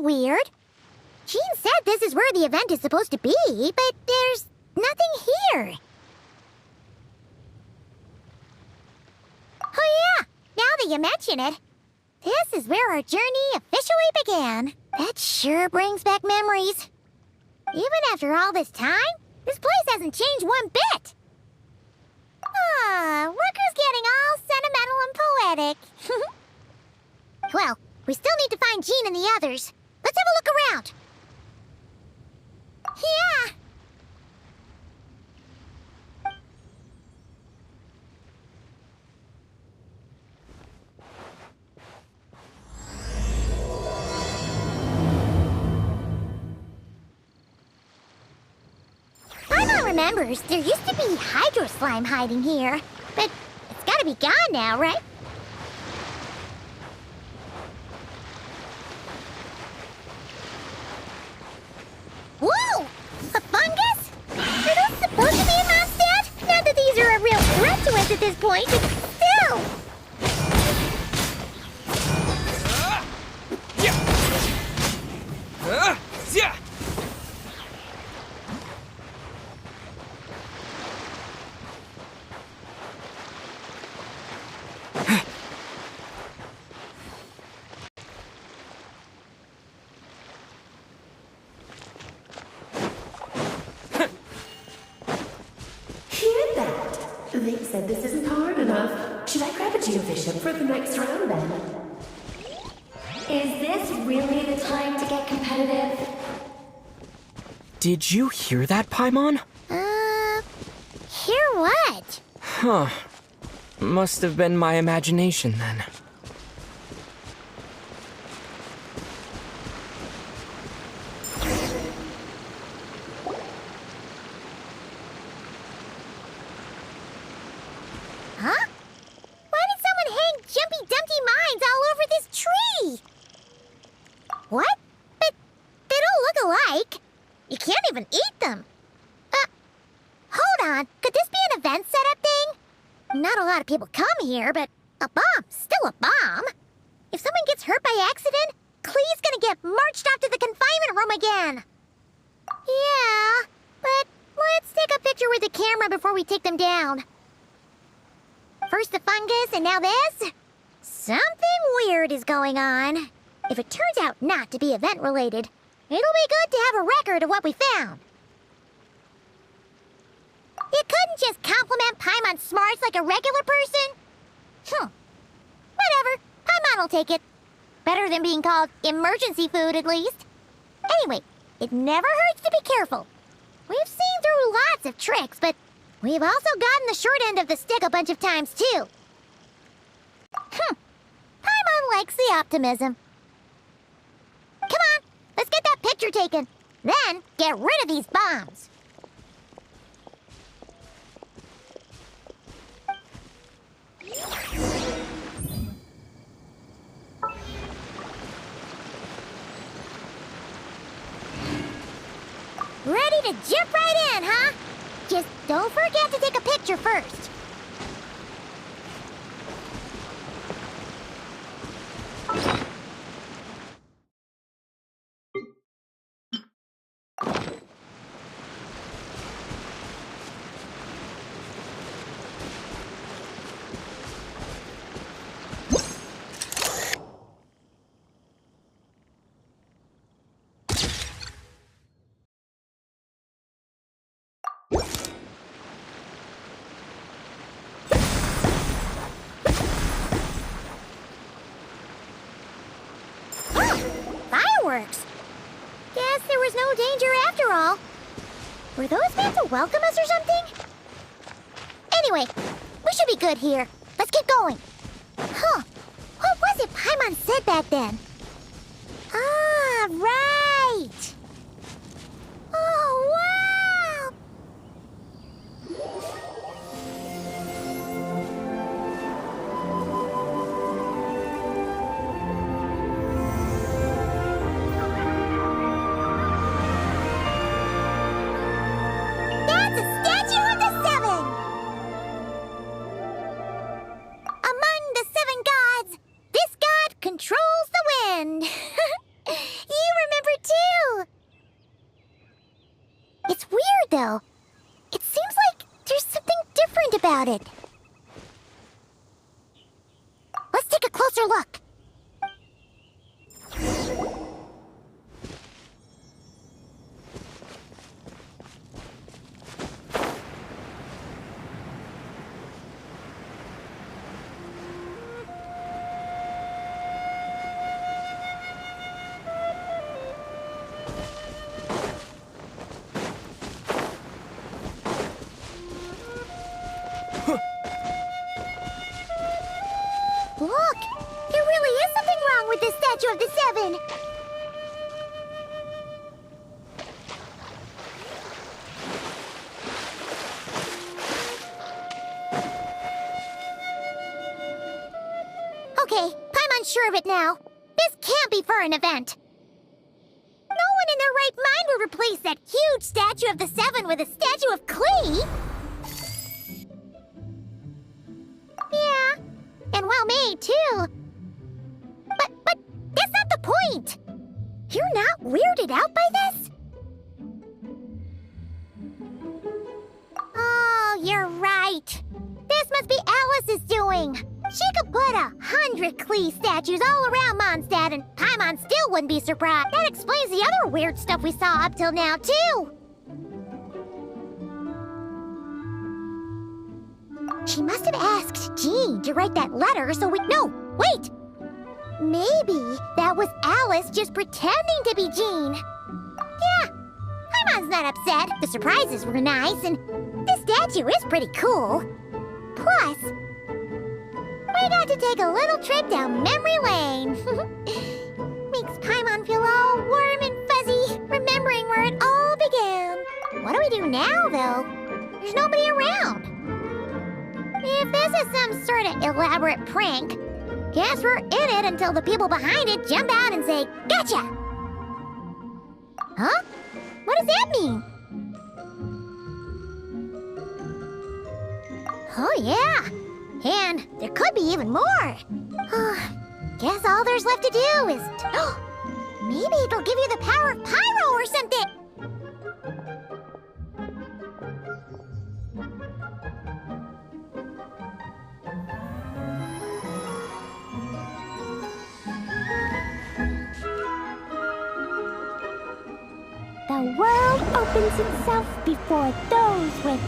weird. Jean said this is where the event is supposed to be, but there's nothing here. Oh yeah, now that you mention it, this is where our journey officially began. That sure brings back memories. Even after all this time, this place hasn't changed one bit. Ah, look who's getting all sentimental and poetic. Well, we still need to find Jean and the others. Let's have a look around. Yeah. Paimon remembers there used to be hydro slime hiding here, but it's gotta be gone now, right? Whoa! A fungus? Are those supposed to be in Mondstadt? Not that these are a real threat to us at this point, but still! They said this isn't hard enough. Should I grab a geobishop for the next round then? Is this really the time to get competitive? Did you hear that, Paimon? Hear what? Huh. Must have been my imagination then. Huh? Why did someone hang Jumpy Dumpty mines all over this tree? What? But they don't look alike. You can't even eat them. Hold on. Could this be an event setup thing? Not a lot of people come here, but a bomb's still a bomb. If someone gets hurt by accident, Clee's gonna get marched off to the confinement room again. Yeah, but let's take a picture with the camera before we take them down. First the fungus, and now this? Something weird is going on. If it turns out not to be event-related, it'll be good to have a record of what we found. You couldn't just compliment Paimon's smarts like a regular person? Whatever. Paimon will take it. Better than being called emergency food, at least. Anyway, it never hurts to be careful. We've seen through lots of tricks, but we've also gotten the short end of the stick a bunch of times, too. Paimon likes the optimism. Come on, let's get that picture taken. Then, get rid of these bombs. Ready to jump right in, huh? Just don't forget to take a picture first. Fireworks! Guess there was no danger after all. Were those meant to welcome us or something? Anyway, we should be good here. Let's keep going. Huh. What was it Paimon said back then? Ah, right! Oh, wow! That's a statue of the seven! Among the seven gods, this god controls the wind. You though. It seems like there's something different about it. Let's take a closer look. Look! There really is something wrong with this statue of the Seven! Okay, Paimon's sure of it now. This can't be for an event. No one in their right mind would replace that huge statue of the Seven with a statue of Klee! Yeah. And well made, too. But that's not the point! You're not weirded out by this? Oh, you're right. This must be Alice's doing. She could put 100 Klee statues all around Mondstadt and Paimon still wouldn't be surprised. That explains the other weird stuff we saw up till now, too. She must have asked Jean to write that letter so we... No, wait! Maybe that was Alice just pretending to be Jean. Yeah, Paimon's not upset. The surprises were nice, and this statue is pretty cool. Plus, we got to take a little trip down memory lane. Makes Paimon feel all warm and fuzzy, remembering where it all began. What do we do now, though? There's nobody around. If this is some sort of elaborate prank, guess we're in it until the people behind it jump out and say, "Gotcha!" Huh? What does that mean? Oh, yeah. And there could be even more. Guess all there's left to do is... Maybe it'll give you the power of Pyro or something! The world opens itself before those with...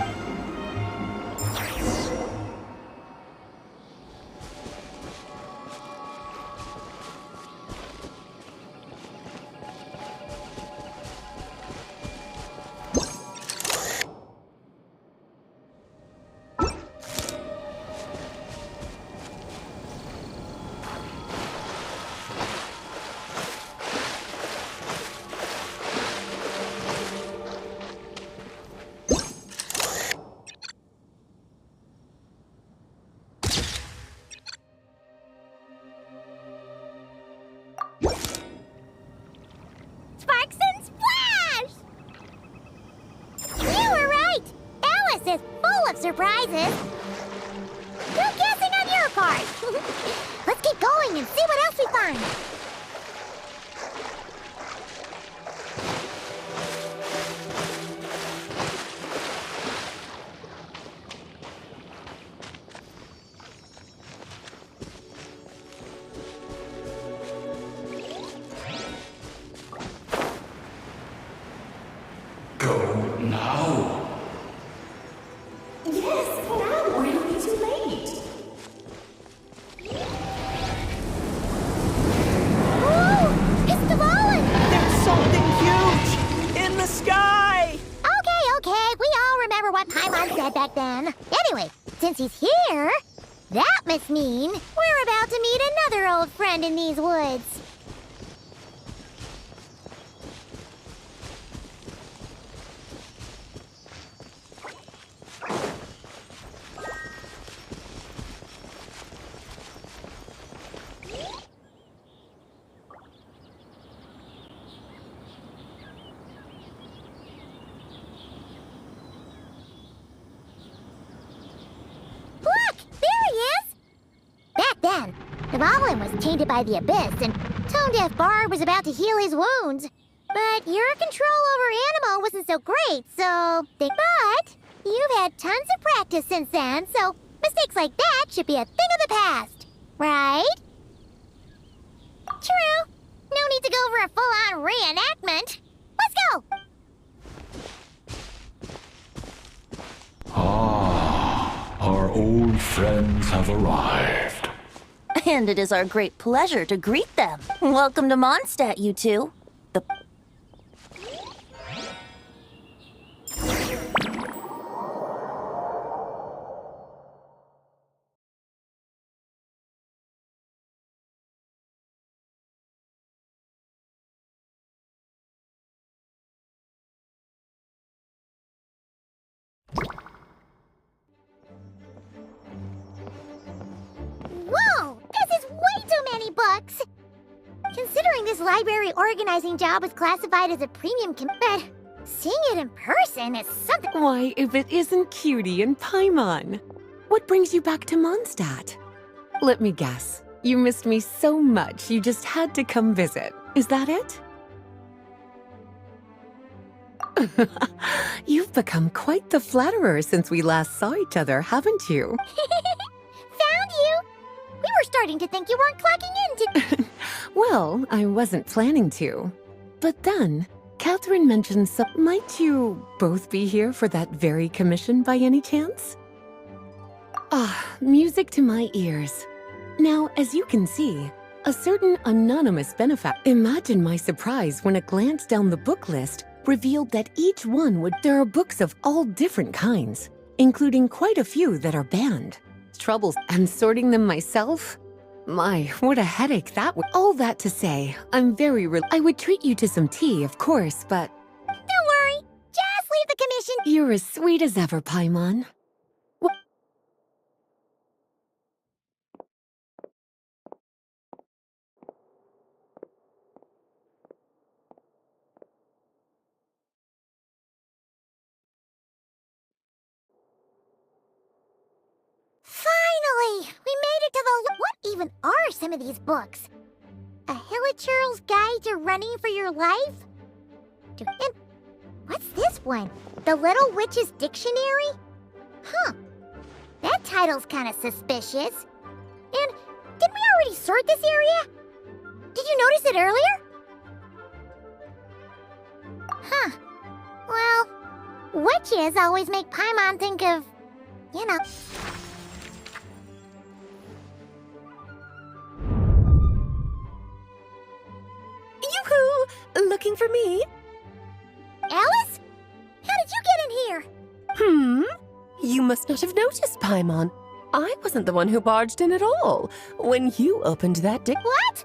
Sparks and splash! You were right! Alice is full of surprises. Good guessing on your part. Let's keep going and see what else we find. Go now. Yes, now, or it'll be too late. Whoa! It's the Fallen! There's something huge in the sky! Okay, we all remember what Paimon said back then. Anyway, since he's here, that must mean we're about to meet another old friend in these woods. Look! There he is! Back then, the Goblin was tainted by the Abyss, and Tone Deaf Bard was about to heal his wounds. But your control over Animo wasn't so great, so... But you've had tons of practice since then, so mistakes like that should be a thing of the past. Right? True. No need to go over a full-on reenactment. Let's go! Ah, our old friends have arrived. And it is our great pleasure to greet them. Welcome to Mondstadt, you two. Whoa! This is way too many books! Considering this library organizing job is classified as a premium but seeing it in person is something... Why, if it isn't Cutie and Paimon. What brings you back to Mondstadt? Let me guess. You missed me so much you just had to come visit. Is that it? You've become quite the flatterer since we last saw each other, haven't you? Found you! We were starting to think you weren't clocking into... Well, I wasn't planning to. But then, Catherine mentioned might you both be here for that very commission by any chance? Ah, music to my ears. Now, as you can see, a certain anonymous benefactor. Imagine my surprise when a glance down the book list revealed that each one would... There are books of all different kinds, including quite a few that are banned. Troubles and sorting them myself? My, what a headache that would... All that to say, I'm very I would treat you to some tea, of course, but... Don't worry, just leave the commission... You're as sweet as ever, Paimon. Finally! We made it to the... What even are some of these books? A Hilichurl's Guide to Running for Your Life? And what's this one? The Little Witch's Dictionary? Huh. That title's kind of suspicious. And didn't we already sort this area? Did you notice it earlier? Huh. Well, witches always make Paimon think of, you know... Yoo-hoo! Looking for me? Alice? How did you get in here? You must not have noticed, Paimon. I wasn't the one who barged in at all when you opened that What?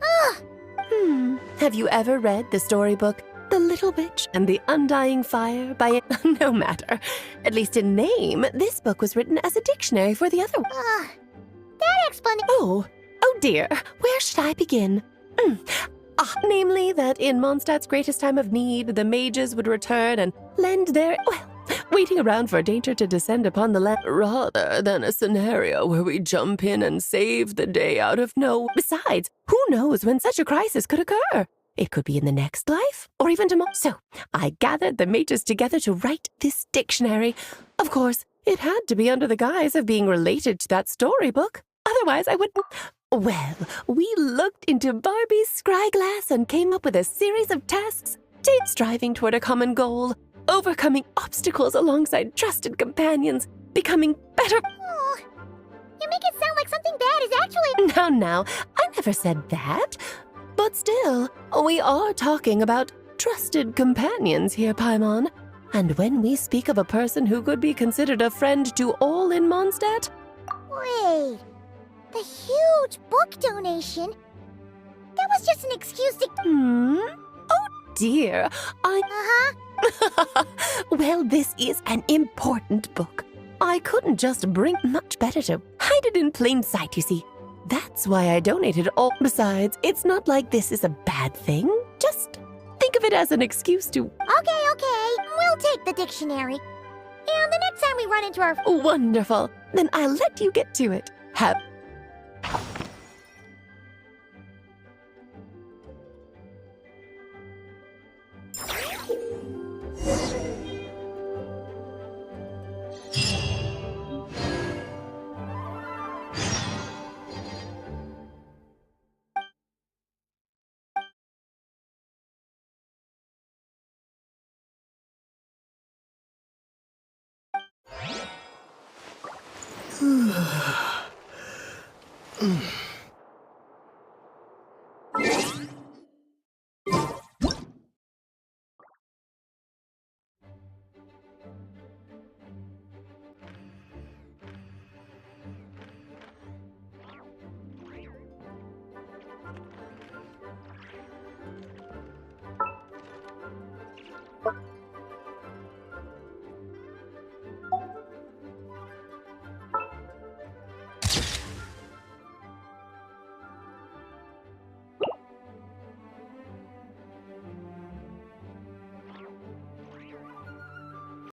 Ugh. Have you ever read the storybook The Little Witch and the Undying Fire by No matter. At least in name, this book was written as a dictionary for the other one. That explains... Oh dear. Where should I begin? Namely that in Mondstadt's greatest time of need, the mages would return and lend their... waiting around for danger to descend upon the land, rather than a scenario where we jump in and save the day out of no... Besides, who knows when such a crisis could occur? It could be in the next life, or even tomorrow. So, I gathered the mages together to write this dictionary. Of course, it had to be under the guise of being related to that storybook. Otherwise, I wouldn't... Well, we looked into Barbie's scryglass and came up with a series of tasks, striving toward a common goal, overcoming obstacles alongside trusted companions, becoming better... Oh, you make it sound like something bad is actually... Now, I never said that. But still, we are talking about trusted companions here, Paimon. And when we speak of a person who could be considered a friend to all in Mondstadt... Wait, the huge book donation? That was just an excuse to... Oh dear, Well, this is an important book. I couldn't just bring... Much better to hide it in plain sight, you see. That's why I donated all... Besides, it's not like this is a bad thing. Just think of it as an excuse to... Okay, we'll take the dictionary. And the next time we run into our... Wonderful. Then I'll let you get to it. Have...